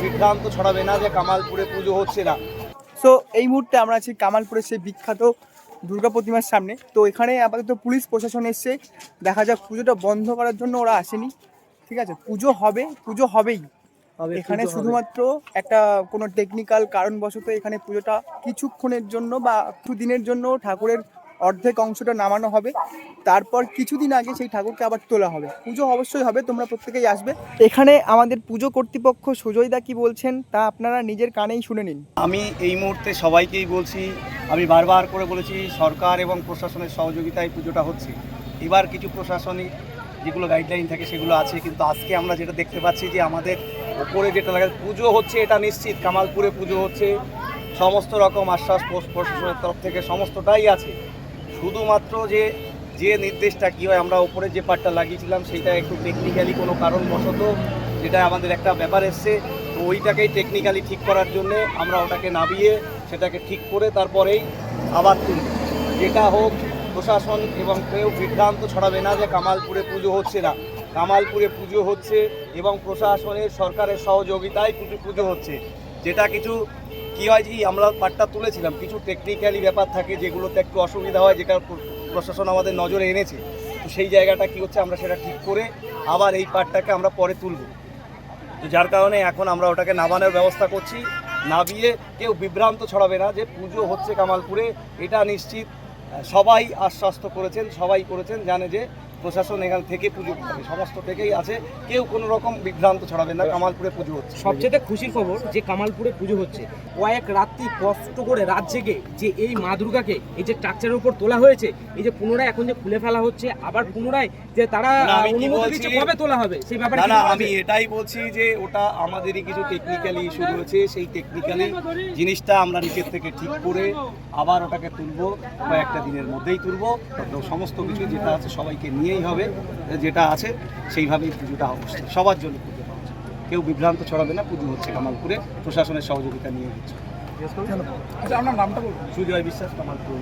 বিভ্রান্ত ছড়াবে না যে কামালপুরে পুজো হচ্ছে না। সো এই মুহূর্তে আমরা আছি কামালপুরের সেই বিখ্যাত দুর্গা প্রতিমার সামনে। তো এখানে আপাতত পুলিশ প্রশাসন এসছে, দেখা যাক পুজোটা বন্ধ করার জন্য ওরা আসেনি। ঠিক আছে, পুজো হবে, পুজো হবেই। এখানে শুধুমাত্র একটা কোনো টেকনিক্যাল কারণবশত এখানে পুজোটা কিছুক্ষণের জন্য বা কিছু দিনের জন্য ঠাকুরের অর্ধেক অংশটা নামানো হবে, তারপর কিছুদিন আগে সেই ঠাকুরকে আবার তোলা হবে। পুজো অবশ্যই হবে, তোমরা প্রত্যেকেই আসবে। এখানে আমাদের পুজো কর্তৃপক্ষ সুজয়দা কি বলছেন তা আপনারা নিজের কানেই শুনে নিন। আমি এই মুহূর্তে সবাইকেই বলছি, আমি বারবার করে বলেছি সরকার এবং প্রশাসনের সহযোগিতায় পুজোটা হচ্ছে। এবার কিছু প্রশাসনিক যেগুলো গাইডলাইন থাকে সেগুলো আছে, কিন্তু আজকে আমরা যেটা দেখতে পাচ্ছি যে আমাদের ওপরে যেটা লাগে পুজো হচ্ছে এটা নিশ্চিত, কামালপুরে পুজো হচ্ছে, সমস্ত রকম আশ্বাস প্রশাসনের তরফ থেকে সমস্তটাই আছে। শুধুমাত্র যে নির্দেশটা কী হয়, আমরা ওপরে যে পার্টটা লাগিয়েছিলাম সেইটা একটু টেকনিক্যালি কোনো কারণবশত যেটা আমাদের একটা ব্যাপার এসছে, তো ওইটাকেই টেকনিক্যালি ঠিক করার জন্যে আমরা ওটাকে নামিয়ে সেটাকে ঠিক করে তারপরেই আবার তুলব। যেটা হোক, প্রশাসন এবং কেউ বিভ্রান্ত ছড়াবে না যে কামালপুরে পুজো হচ্ছে না। কামালপুরে পুজো হচ্ছে এবং প্রশাসনের সরকারের সহযোগিতায় পুজো হচ্ছে। যেটা কিছু কী হয় যে আমরা পার্টটা তুলেছিলাম, কিছু টেকনিক্যালি ব্যাপার থাকে যেগুলোতে একটু অসুবিধা হয়, যেটা প্রশাসন আমাদের নজরে এনেছে। তো সেই জায়গাটা কী হচ্ছে, আমরা সেটা ঠিক করে আবার এই পার্টটাকে আমরা পরে তুলব। তো যার কারণে এখন আমরা ওটাকে নামানোর ব্যবস্থা করছি। নামিয়ে কেউ বিভ্রান্ত ছড়াবে না যে পুজো হচ্ছে কামালপুরে, এটা নিশ্চিত। সবাই আশ্বস্ত করেছেন, সবাই করেছেন, জানে যে প্রশাসন এখান থেকে পুজো করবে, সমস্ত থেকেই আছে, কেউ কোনো রকম বিভ্রান্ত ছড়াবে না, কামালপুরে পুজো হচ্ছে। সবচেয়ে খুশির খবর যে কামালপুরে পুজো হচ্ছে, কয়েক রাত্রি কষ্ট করে রাত জেগে যে এই মা দুর্গাকে এই যে স্ট্রাকচারের উপর তোলা হয়েছে, এই যে পুনরায় এখন যে খুলে ফেলা হচ্ছে, আবার পুনরায় যে তারা অনুমতি দিচ্ছে কবে তোলা হবে সেই ব্যাপারে না, আমি এটাই বলছি যে ওটা আমাদেরই কিছু টেকনিক্যালি ইস্যু রয়েছে, সেই টেকনিক্যালি জিনিসটা আমরা নিচের থেকে ঠিক করে আবার ওটাকে তুলবো, কয়েকটা দিনের মধ্যেই তুলবো। তো সমস্ত কিছু যেটা আছে সবাইকে নিয়েই হবে, যেটা আছে সেইভাবেই পুজোটা অবশ্যই সবার জন্য পুজোটা হচ্ছে। কেউ বিভ্রান্ত ছড়াবে না, পুজো হচ্ছে কামালপুরে, প্রশাসনের সহযোগিতা নিয়ে হচ্ছে। আপনার নামটা বলুন। সুজয় বিশ্বাস, কামালপুর।